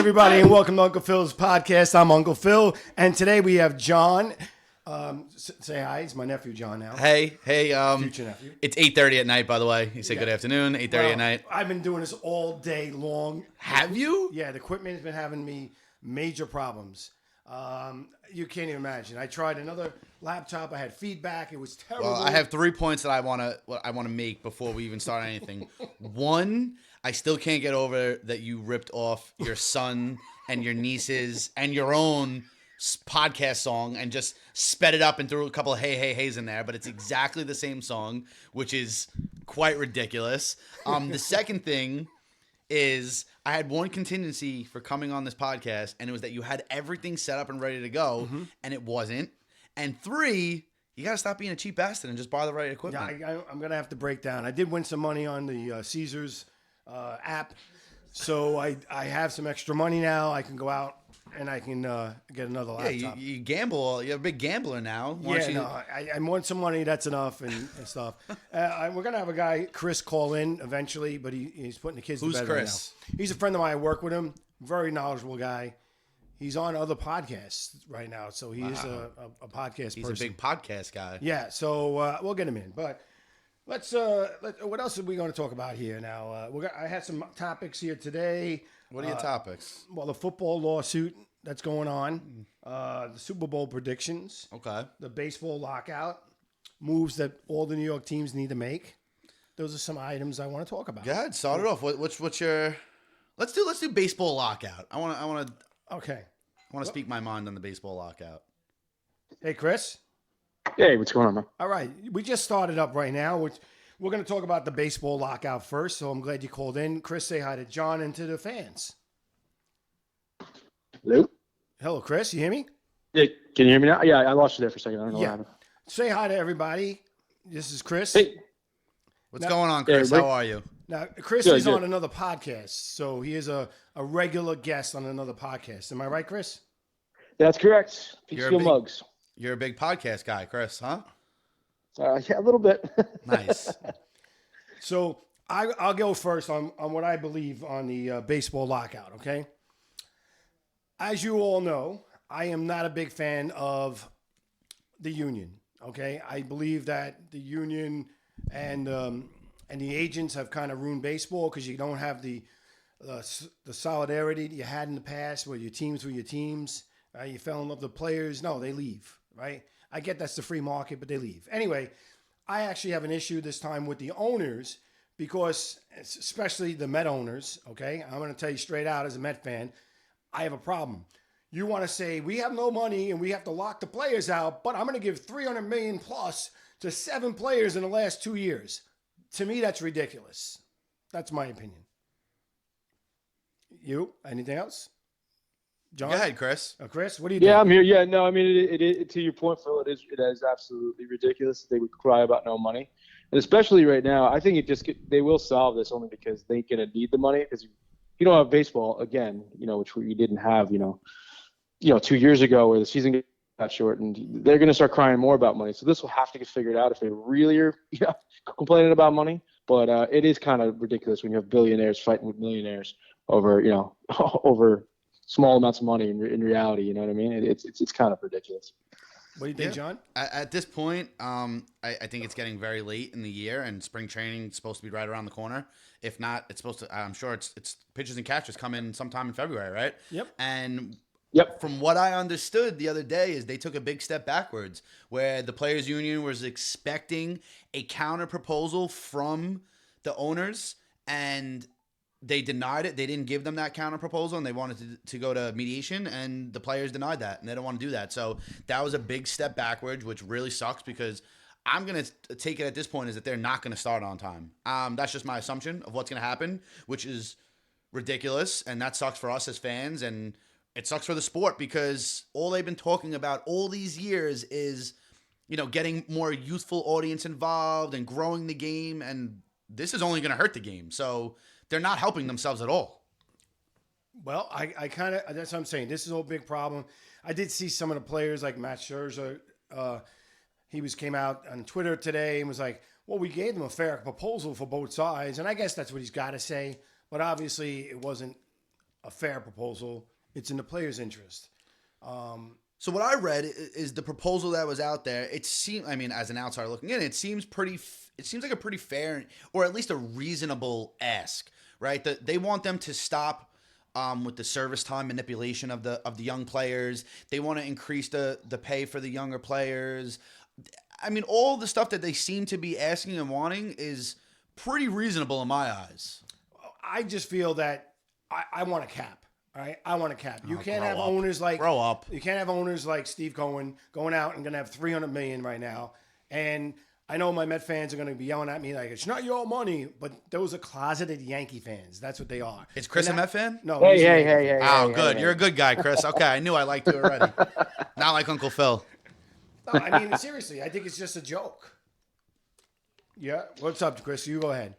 everybody, and welcome to Uncle Phil's podcast. I'm Uncle Phil, and today we have John. Say hi. It's my nephew, John, now. Hey. Future nephew. It's 8:30 at night, by the way. You said good afternoon, 8:30 Well, at night. I've been doing this all day long. Have you? Yeah, the equipment has been having me major problems. You can't even imagine. I tried another laptop. I had feedback. It was terrible. Well, I have 3 points that I want to make before we even start anything. One, I still can't get over that you ripped off your son and your nieces and your own podcast song and just sped it up and threw a couple of hey in there, but it's exactly the same song, which is quite ridiculous. The second thing is I had one contingency for coming on this podcast, and it was that you had everything set up and ready to go, and it wasn't. And 3, you got to stop being a cheap bastard and just buy the right equipment. Yeah, I'm going to have to break down. I did win some money on the Caesars app, so I have some extra money now. I can go out and I can get another laptop. Yeah, you gamble. You're a big gambler now. I want some money. That's enough and stuff. We're going to have a guy, Chris, call in eventually, but he's putting the kids to bed Who's Chris? right now. He's a friend of mine. I work with him. Very knowledgeable guy. He's on other podcasts right now, so he is a podcast He's person. a big podcast guy. Yeah, so we'll get him in. But what else are we going to talk about here now? I had some topics here today. What are your topics? Well, the football lawsuit that's going on, the Super Bowl predictions, Okay. the baseball lockout, moves that all the New York teams need to make. Those are some items I want to talk about. Go ahead. Start it off. What's your? Let's do baseball lockout. I want to speak my mind on the baseball lockout. Hey, Chris. Hey, what's going on, man? All right, we just started up right now. We're going to talk about the baseball lockout first, so I'm glad you called in. Chris, say hi to John and to the fans. Hello? Hello, Chris. You hear me? Yeah, can you hear me now? Yeah, I lost you there for a second. I don't know what happened. Say hi to everybody. This is Chris. Hey. What's going on, Chris? How are you? Now, Chris is on another podcast, so he is a regular guest on another podcast. Am I right, Chris? That's correct. You're Mugs. You're a big podcast guy, Chris, huh? Yeah, a little bit. Nice. So I'll go first on what I believe on the baseball lockout, okay? As you all know, I am not a big fan of the union, okay? I believe that the union and the agents have kind of ruined baseball because you don't have the solidarity that you had in the past where your teams were your teams. You fell in love with the players. No, they leave, right? I get that's the free market, but they leave. Anyway, I actually have an issue this time with the owners because, especially the Met owners, okay? I'm going to tell you straight out as a Met fan, I have a problem. You want to say, we have no money and we have to lock the players out, but I'm going to give $300 million plus to 7 players in the last 2 years. To me, that's ridiculous. That's my opinion. You? Anything else? John? Go ahead, Chris. Chris, what do you think? Yeah, I'm here. Yeah, no, I mean, it to your point, Phil, it is absolutely ridiculous that they would cry about no money. And especially right now, I think they will solve this only because they're going to need the money because you don't have baseball again, which we didn't have, 2 years ago where the season got shortened. They're going to start crying more about money. So this will have to get figured out if they really are complaining about money. But it is kind of ridiculous when you have billionaires fighting with millionaires over, over small amounts of money in reality. You know what I mean? It's kind of ridiculous. What do you think, John? At this point, I think it's getting very late in the year, and spring training is supposed to be right around the corner. If not, it's supposed to. I'm sure it's pitchers and catchers come in sometime in February, right? Yep. And Yep. from what I understood the other day is they took a big step backwards, where the players' union was expecting a counter proposal from the owners, and they denied it. They didn't give them that counter proposal, and they wanted to go to mediation, and the players denied that, and they don't want to do that. So that was a big step backwards, which really sucks because I'm going to take it at this point is that they're not going to start on time. That's just my assumption of what's going to happen, which is ridiculous, and that sucks for us as fans, and it sucks for the sport because all they've been talking about all these years is, getting more youthful audience involved and growing the game, and this is only going to hurt the game. So they're not helping themselves at all. Well, I kind of, that's what I'm saying. This is a big problem. I did see some of the players like Matt Scherzer. He came out on Twitter today and was like, well, we gave them a fair proposal for both sides. And I guess that's what he's got to say. But obviously it wasn't a fair proposal. It's in the players' interest. So what I read is the proposal that was out there. It seemed, I mean, as an outsider looking in, it seems like a pretty fair, or at least a reasonable ask, right? They want them to stop with the service time manipulation of the young players. They want to increase the pay for the younger players. I mean, all the stuff that they seem to be asking and wanting is pretty reasonable in my eyes. I just feel that I want a cap. All right, I want a cap. You can't have grow up. owners like Grow up. You can't have owners like Steve Cohen going out and going to have $300 million right now. And I know my Met fans are going to be yelling at me like it's not your money, but those are closeted Yankee fans. That's what they are. Is Chris And a Met fan? No. Hey, he's a hey, Yankee hey, fan. hey. Oh, hey, good. hey. You're a good guy, Chris. Okay, I knew I liked you already. Not like Uncle Phil. No, I mean seriously, I think it's just a joke. Yeah. What's up, Chris? You go ahead.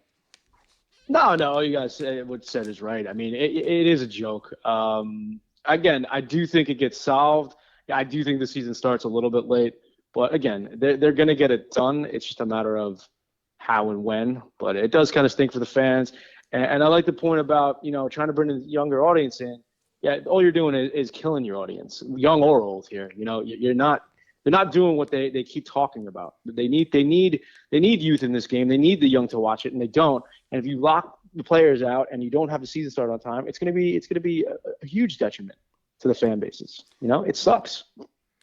No, you guys said what said is right. I mean, it is a joke. Again, I do think it gets solved. I do think the season starts a little bit late, but again, they're going to get it done. It's just a matter of how and when. But it does kind of stink for the fans. And I like the point about trying to bring a younger audience in. Yeah, all you're doing is killing your audience, young or old here. They're not doing what they keep talking about. They need youth in this game. They need the young to watch it, and they don't. And if you lock the players out and you don't have the season start on time, it's gonna be a huge detriment to the fan bases. It sucks.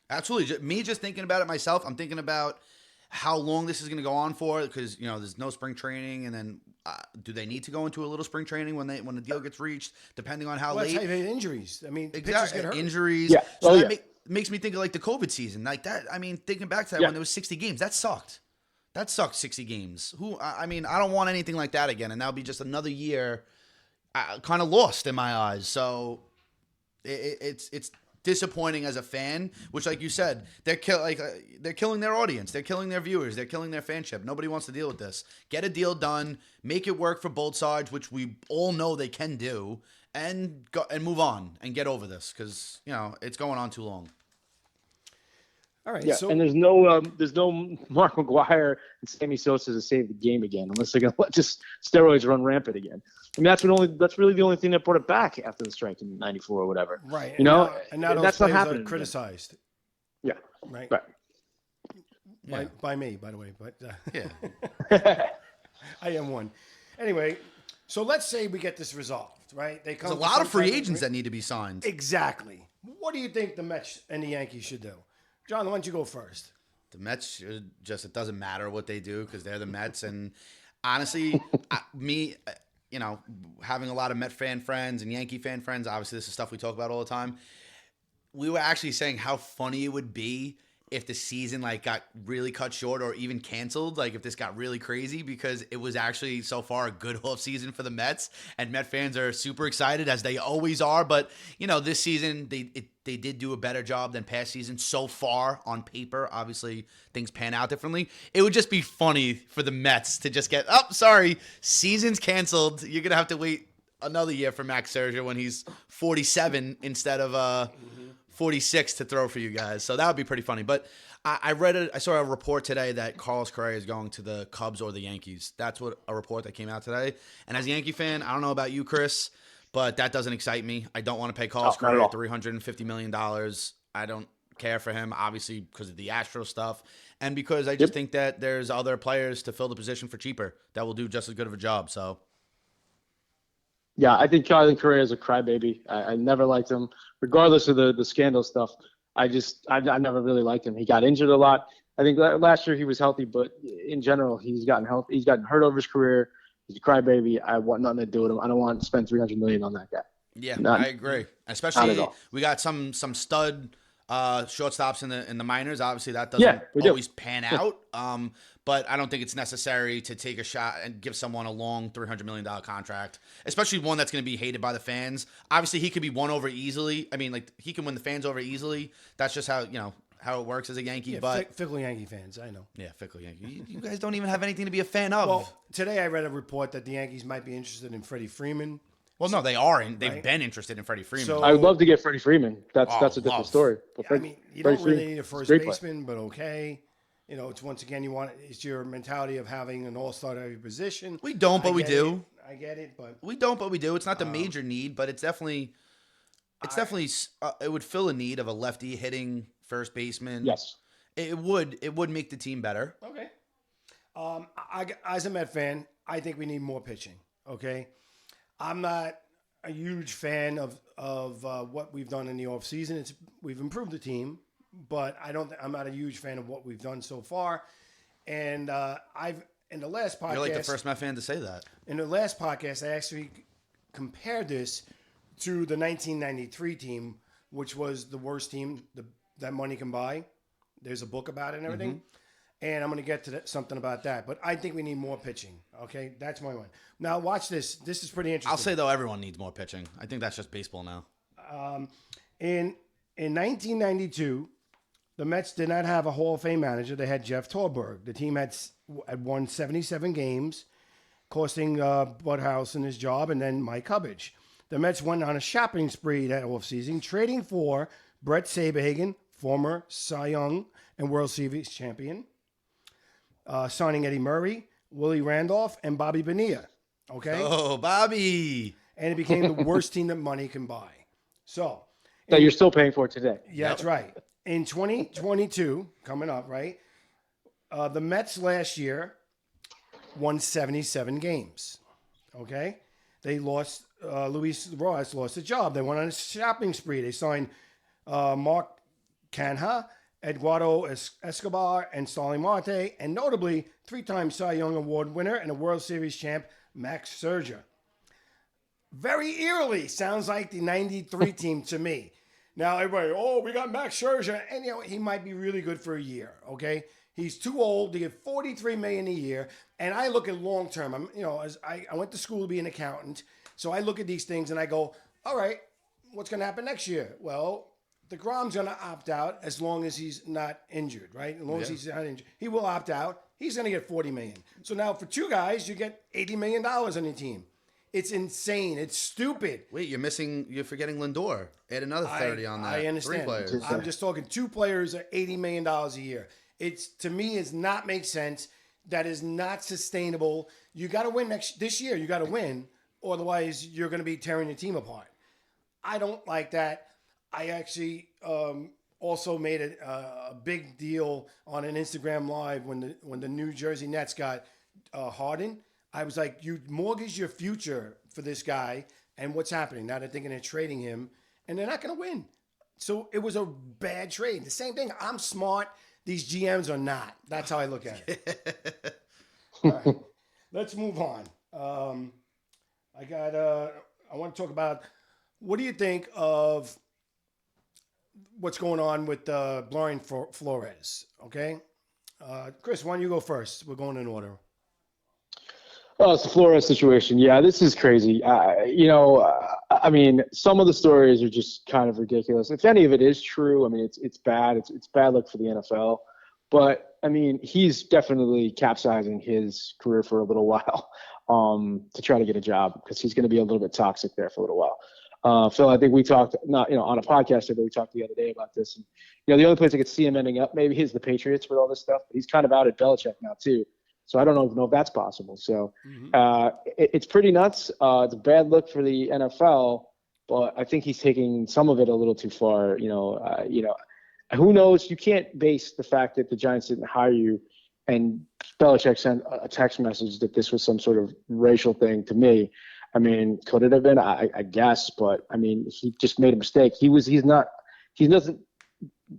Absolutely. Me just thinking about it myself, I'm thinking about how long this is going to go on for, because there's no spring training, and then do they need to go into a little spring training when the deal gets reached, depending on how late? Injuries. I mean, pitchers Exactly. get hurt. Injuries. Yeah. So Oh, that yeah. makes me think of like the COVID season, like that. I mean, thinking back to that Yeah. when there was 60 games, that sucked. That sucked, 60 games. I mean, I don't want anything like that again, and that'll be just another year, kind of lost in my eyes. So it's disappointing as a fan, which, like you said, they're killing their audience, they're killing their viewers, they're killing their fanship. Nobody wants to deal with this. Get a deal done, make it work for both sides, which we all know they can do, and go and move on and get over this, because it's going on too long. All right. Yeah, So and there's no Mark McGuire and Sammy Sosa to save the game again, unless they're gonna let just steroids run rampant again. I mean, that's really the only thing that brought it back after the strike in '94 or whatever. right. And now those that's not players happening are again. criticized. Yeah. Right. Right. Yeah. By me, by the way. But Yeah. I am one. Anyway, so let's say we get this resolved, right? They come There's a to lot some of free type agents that need to be signed. Exactly. What do you think the Mets and the Yankees should do? John, why don't you go first? The Mets should it doesn't matter what they do, because they're the Mets. And honestly, having a lot of Met fan friends and Yankee fan friends, obviously this is stuff we talk about all the time. We were actually saying how funny it would be if the season got really cut short or even canceled, if this got really crazy, because it was actually so far a good off season for the Mets, and Met fans are super excited, as they always are. But this season they did do a better job than past seasons so far on paper. Obviously things pan out differently. It would just be funny for the Mets to just get, sorry, season's canceled. You're gonna have to wait another year for Max Scherzer when he's 47 instead of 46 to throw for you guys. So that would be pretty funny. But I saw a report today that Carlos Correa is going to the Cubs or the Yankees. That's what a report that came out today. And as a Yankee fan, I don't know about you, Chris, but that doesn't excite me. I don't want to pay Carlos not at Correa all. $350 million. I don't care for him, obviously, because of the Astro stuff. And because I just think that there's other players to fill the position for cheaper that will do just as good of a job. So Yeah, I think Charlie Correa is a crybaby. I never liked him, regardless of the scandal stuff. I never really liked him. He got injured a lot. I think last year he was healthy, but in general, he's gotten hurt over his career. He's a crybaby. I want nothing to do with him. I don't want to spend $300 million on that guy. yeah, Not- I agree. not Especially at all. we got some stud shortstops in the minors. Obviously, that doesn't we do. always pan out. But I don't think it's necessary to take a shot and give someone a long $300 million contract, especially one that's going to be hated by the fans. Obviously, he could be won over easily. I mean, he can win the fans over easily. That's just how it works as a Yankee. Yeah, but fickle Yankee fans, I know. yeah, fickle Yankee. You guys don't even have anything to be a fan of. Well, today I read a report that the Yankees might be interested in Freddie Freeman. Well, no, they are. They've Right. been interested in Freddie Freeman. So- I would love to get Freddie Freeman. That's a different love. story. But I mean, you Freddie don't really Freeman need a is first great player. baseman, but okay. It's once again it's your mentality of having an all-star at every position. we don't, but I we get do. I get it, but We don't, but we do. It's not the major need, but it's definitely it would fill a need of a lefty hitting first baseman. Yes. It would make the team better. okay. As a Met fan, I think we need more pitching. Okay, I'm not a huge fan of what we've done in the offseason. We've improved the team, but I'm not a huge fan of what we've done so far. And in the last podcast, You're like the first Met fan to say that. In the last podcast, I actually compared this to the 1993 team, which was the worst team that money can buy. There's a book about it and everything. And I'm going to get to something about that. But I think we need more pitching. Okay? That's my one. Now, watch this. This is pretty interesting. I'll say, though, everyone needs more pitching. I think that's just baseball now. In 1992, the Mets did not have a Hall of Fame manager. They had Jeff Torberg. The team had won 77 games, costing Bud Howson his job, and then Mike Hubbage. The Mets went on a shopping spree that offseason, trading for Brett Saberhagen, former Cy Young and World Series champion, signing Eddie Murray, Willie Randolph, and Bobby Bonilla. Okay? Oh, Bobby. And it became the worst team that money can buy. So, That you're still paying for today. yeah, that's right. In 2022, coming up, right? The Mets last year won 77 games. Okay? They lost, Luis Rojas lost a job. They went on a shopping spree. They signed Mark Canha, Eduardo Escobar, and Starling Marte, and notably, 3-time Cy Young Award winner and a World Series champ, Max Scherzer. Very eerily sounds like the 93 team to me. Now, everybody, we got Max Scherzer, and he might be really good for a year, okay? He's too old to get $43 million a year, and I look at long term. As I went to school to be an accountant, so I look at these things and I go, all right, what's going to happen next year? Well, DeGrom's going to opt out as long as he's not injured, right? As long as he's not injured, he will opt out. He's going to get $40 million. So now for two guys, you get $80 million on your team. It's insane. It's stupid. Wait, you're forgetting Lindor. Add another 30 on that. I understand. 3 players. I'm just talking 2 players at $80 million a year. It's, to me, does not make sense. That is not sustainable. You got to win this year. You got to win. Otherwise, you're going to be tearing your team apart. I don't like that. I actually also made a big deal on an Instagram Live when the New Jersey Nets got Harden. I was like, you mortgage your future for this guy, and what's happening? Now they're thinking of trading him, and they're not going to win. So it was a bad trade. The same thing. I'm smart. These GMs are not. That's how I look at it. All right. Let's move on. I want to talk about, what do you think of what's going on with Brian Flores? Okay. Chris, why don't you go first? We're going in order. Oh, it's the Flores situation. Yeah, this is crazy. I mean, some of the stories are just kind of ridiculous. If any of it is true, I mean, it's bad. It's bad luck for the NFL. But I mean, he's definitely capsizing his career for a little while to try to get a job, because he's going to be a little bit toxic there for a little while. Phil, I think we talked on a podcast that we talked the other day about this. And, the only place I could see him ending up maybe is the Patriots with all this stuff. But he's kind of out at Belichick now too. So I don't know if that's possible. So it's pretty nuts. It's a bad look for the NFL, but I think he's taking some of it a little too far. Who knows? You can't base the fact that the Giants didn't hire you and Belichick sent a text message that this was some sort of racial thing to me. I mean, could it have been? I guess, but I mean, he just made a mistake. He doesn't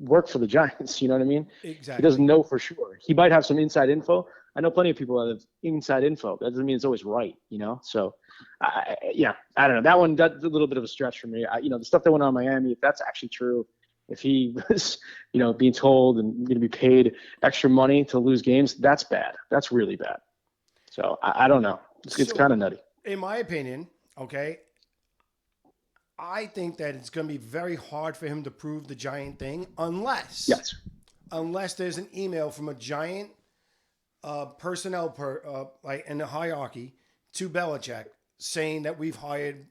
work for the Giants. You know what I mean? Exactly. He doesn't know for sure. He might have some inside info. I know plenty of people that have inside info. That doesn't mean it's always right, So, I don't know. That's a little bit of a stretch for me. The stuff that went on in Miami, if that's actually true, if he was, being told and going to be paid extra money to lose games, that's bad. That's really bad. So, I don't know. It's kind of nutty. In my opinion, okay, I think that it's going to be very hard for him to prove the Giant thing unless there's an email from a Giant personnel in the hierarchy to Belichick saying that we've hired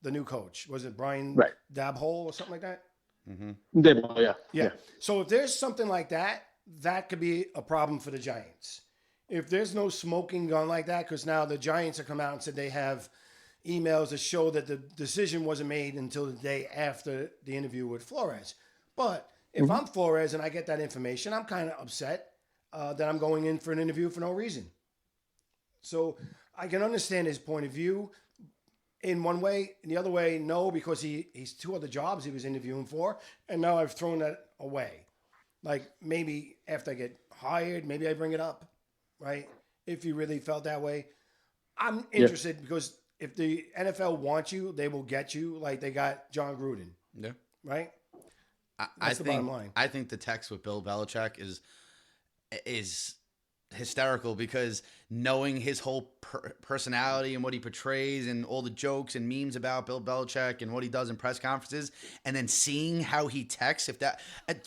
the new coach. Was it Brian Dabhole or something like that? Mm-hmm. Yeah. So if there's something like that, that could be a problem for the Giants. if there's no smoking gun like that, because now the Giants have come out and said they have emails that show that the decision wasn't made until the day after the interview with Flores. But if I'm Flores and I get that information, I'm kind of upset that I'm going in for an interview for no reason. So I can understand his point of view in one way. In the other way, no, because he's 2 other jobs he was interviewing for, and now I've thrown that away. Like, maybe after I get hired, maybe I bring it up, right? If you really felt that way. I'm interested because if the NFL wants you, they will get you like they got John Gruden, Yeah. right? I the think bottom line. I think the text with Bill Belichick is hysterical because knowing his whole personality and what he portrays and all the jokes and memes about Bill Belichick and what he does in press conferences, and then seeing how he texts.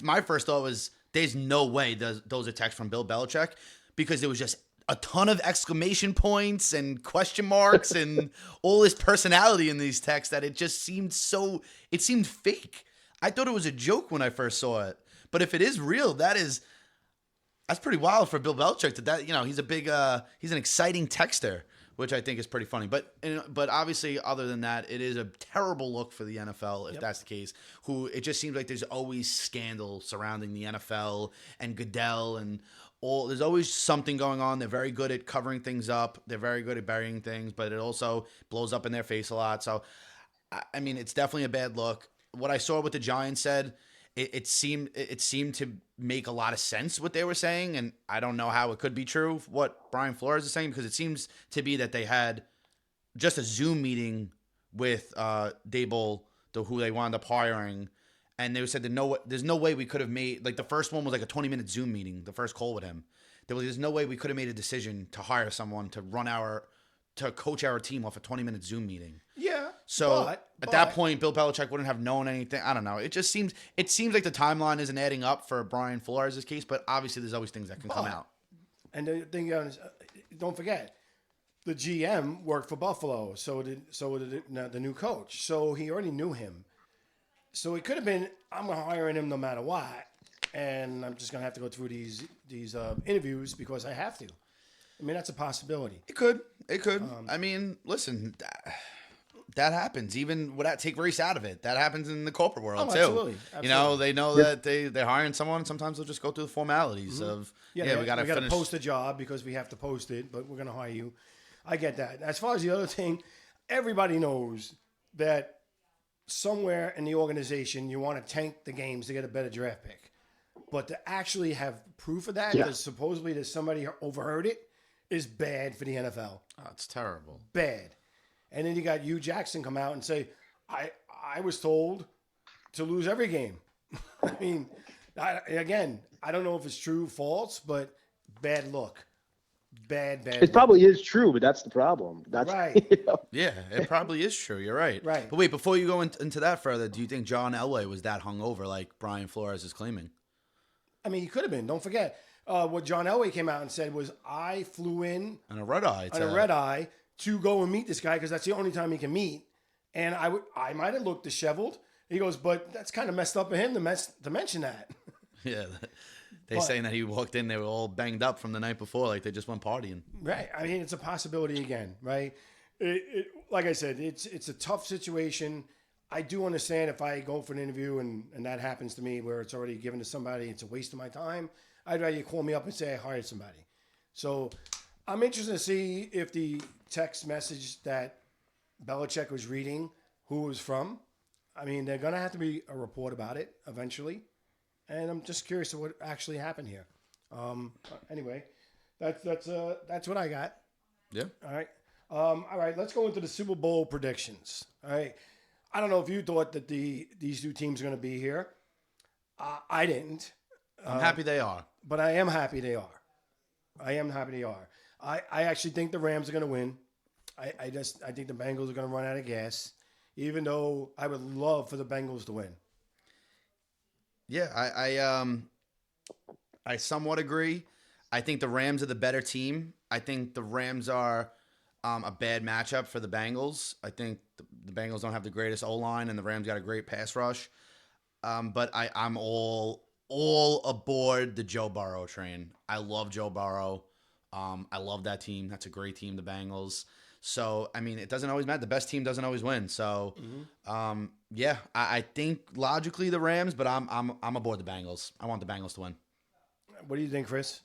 My first thought was, there's no way those are texts from Bill Belichick, because it was just a ton of exclamation points and question marks and all this personality in these texts that it just seemed fake. I thought it was a joke when I first saw it, but if it is real, that's pretty wild for Bill Belichick. He's an exciting texter, which I think is pretty funny. But obviously, other than that, it is a terrible look for the NFL if that's the case. It just seems like there's always scandal surrounding the NFL and Goodell and all. There's always something going on. They're very good at covering things up. They're very good at burying things, but it also blows up in their face a lot. So, I mean, it's definitely a bad look. What I saw what the Giants said, it seemed to make a lot of sense what they were saying, and I don't know how it could be true what Brian Flores is saying, because it seems to be that they had just a Zoom meeting with Daboll, who they wound up hiring, and they said that there's no way we could have made, like, the first one was like a 20-minute Zoom meeting, the first call with him. There's no way we could have made a decision to hire someone to coach our team off a 20-minute Zoom meeting. Yeah. So at that point, Bill Belichick wouldn't have known anything. I don't know. It seems like the timeline isn't adding up for Brian Flores' case, but obviously there's always things that can come out. And the thing is, don't forget, the GM worked for Buffalo, so did the new coach. So he already knew him. So it could have been, I'm hiring him no matter what, and I'm just gonna have to go through these interviews because I have to. I mean, that's a possibility. It could. I mean, listen, that happens. Even without take race out of it, that happens in the corporate world too. Absolutely. You know, they know that they're hiring someone. Sometimes they'll just go through the formalities of we got to post a job because we have to post it, but we're going to hire you. I get that. As far as the other thing, everybody knows that somewhere in the organization you want to tank the games to get a better draft pick, but to actually have proof of that, because supposedly there's somebody overheard it, is bad for the NFL. Oh, it's terrible. Bad. And then you got Hugh Jackson come out and say, I was told to lose every game. I mean, I don't know if it's true, false, but bad look. Bad It look. probably is true, but that's the problem. That's Right. You know. Yeah, it probably is true. You're right. Right. But wait, before you go into that further, do you think John Elway was that hungover like Brian Flores is claiming? I mean, he could have been. Don't forget. What John Elway came out and said was, I flew in On a red eye. on a red eye to go and meet this guy because that's the only time he can meet. And I might have looked disheveled. He goes, but that's kind of messed up of him to mention that. Yeah. They saying that he walked in, they were all banged up from the night before, like they just went partying. Right. I mean, it's a possibility again, right? Like I said, it's a tough situation. I do understand if I go for an interview and that happens to me where it's already given to somebody, it's a waste of my time. I'd rather you call me up and say I hired somebody. So I'm interested to see if the text message that Belichick was reading, who it was from. I mean, they're going to have to be a report about it eventually. And I'm just curious of what actually happened here. Anyway, that's what I got. Yeah. All right. Let's go into the Super Bowl predictions. All right. I don't know if you thought that these two teams are going to be here. I didn't. I'm happy they are. But I am happy they are. I actually think the Rams are going to win. I think the Bengals are going to run out of gas, even though I would love for the Bengals to win. Yeah, I somewhat agree. I think the Rams are the better team. I think the Rams are a bad matchup for the Bengals. I think the Bengals don't have the greatest O-line, and the Rams got a great pass rush. But I'm all aboard the Joe Burrow train. I love Joe Burrow. I love that team. That's a great team, the Bengals. So, I mean, it doesn't always matter. The best team doesn't always win. So, yeah, I think logically the Rams, but I'm aboard the Bengals. I want the Bengals to win. What do you think, Chris?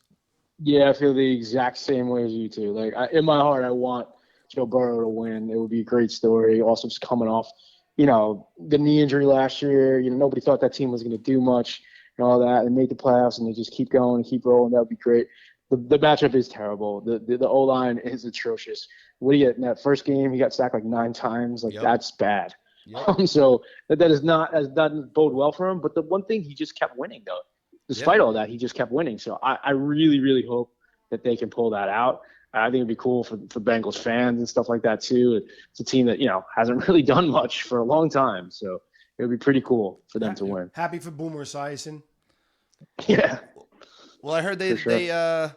Yeah, I feel the exact same way as you two. Like in my heart, I want Joe Burrow to win. It would be a great story. Also, just coming off, the knee injury last year. Nobody thought that team was going to do much and all that. They made the playoffs and they just keep going and keep rolling. That would be great. The matchup is terrible. The O line is atrocious. What do you get in that first game? He got sacked like 9 times. Like that's bad. Yep. So that doesn't bode well for him. But the one thing, he just kept winning though. Despite all that, he just kept winning. So I really, really hope that they can pull that out. I think it'd be cool for Bengals fans and stuff like that too. It's a team that hasn't really done much for a long time. So it would be pretty cool for them to win. Happy for Boomer Esiason. Yeah. Well, I heard For sure.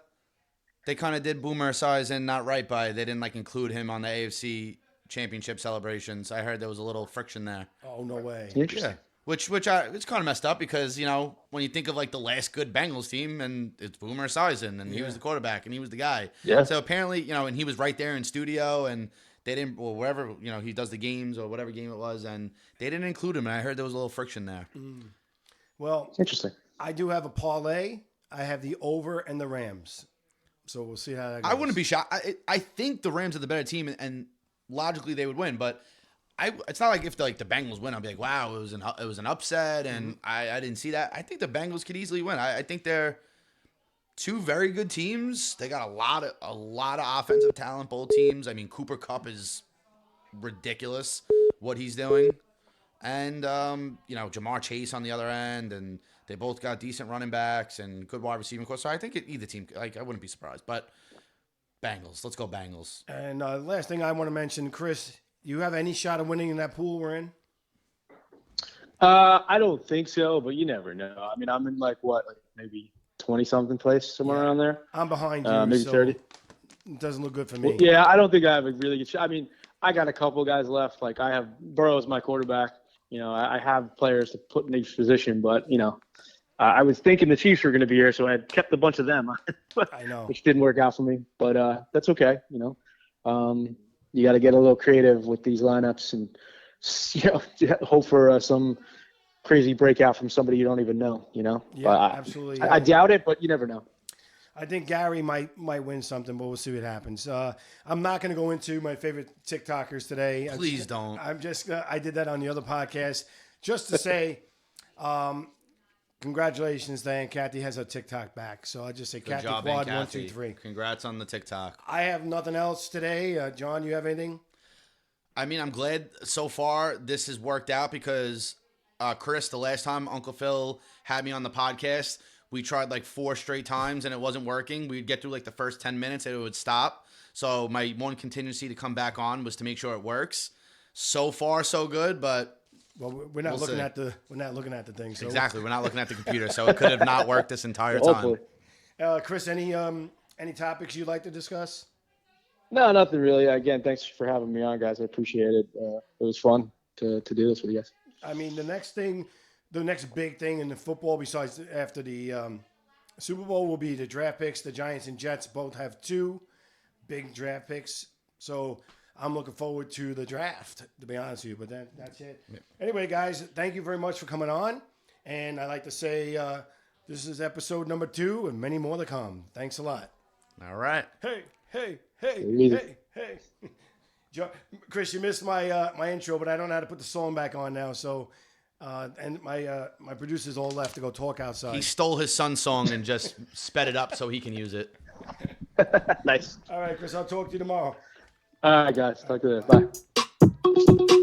they kind of did Boomer Esiason not right by. They didn't include him on the AFC Championship celebrations. I heard there was a little friction there. Oh, no way. Interesting. Yeah. Which it's kind of messed up because, when you think of the last good Bengals team and it's Boomer Esiason and he was the quarterback and he was the guy. Yeah. So apparently, and he was right there in studio and they didn't, or wherever, he does the games or whatever game it was, and they didn't include him. And I heard there was a little friction there. Well, Interesting. I do have a parlay. I have the over and the Rams. So we'll see how that goes. I wouldn't be shocked. I think the Rams are the better team and logically they would win, but it's not like if the Bengals win, I'll be like, wow, it was an upset, and I didn't see that. I think the Bengals could easily win. I think they're two very good teams. They got a lot of offensive talent, both teams. I mean, Cooper Kupp is ridiculous what he's doing, and Jamar Chase on the other end, and they both got decent running backs and good wide receiving core. So I think either team, I wouldn't be surprised, but Bengals. Let's go Bengals. And last thing I want to mention, Chris, you have any shot of winning in that pool we're in? I don't think so, but you never know. I mean, I'm in maybe 20-something place, somewhere around there. I'm behind you. Maybe so 30. It doesn't look good for me. Yeah, I don't think I have a really good shot. I mean, I got a couple guys left. I have Burrow as my quarterback. I have players to put in each position, but, I was thinking the Chiefs were going to be here, so I had kept a bunch of them, I know. which didn't work out for me. But that's okay, You got to get a little creative with these lineups and, hope for some crazy breakout from somebody you don't even know, Yeah, But absolutely. I doubt it, but you never know. I think Gary might win something, but we'll see what happens. I'm not going to go into my favorite TikTokers today. Please don't. I'm just I did that on the other podcast just to say congratulations, Diane. Kathy has her TikTok back. So I just say Good Kathy job, Quad Aunt 1, Kathy. 2, 3. Congrats on the TikTok. I have nothing else today. John, you have anything? I mean, I'm glad so far this has worked out because, Chris, the last time Uncle Phil had me on the podcast, we tried 4 straight times and it wasn't working. We'd get through the first 10 minutes and it would stop. So my one contingency to come back on was to make sure it works. So far, so good, but Well, we're not looking see. at the thing. So. exactly, we're not looking at the computer, so it could have not worked this entire time. Hopefully. Chris, any topics you'd like to discuss? No, nothing really. Again, thanks for having me on, guys. I appreciate it. It was fun to do this with you guys. I mean, the next big thing in the football, besides after the Super Bowl, will be the draft picks. The Giants and Jets both have 2 big draft picks. So I'm looking forward to the draft, to be honest with you. But that's it. Yeah. Anyway, guys, thank you very much for coming on. And I'd like to say this is episode number 2 and many more to come. Thanks a lot. All right. Hey. Easy. Chris, you missed my intro, but I don't know how to put the song back on now. So, and my producers all left to go talk outside. He stole his son's song and just sped it up so he can use it. Nice. All right, Chris, I'll talk to you tomorrow. All right, guys. Talk to you later. Bye.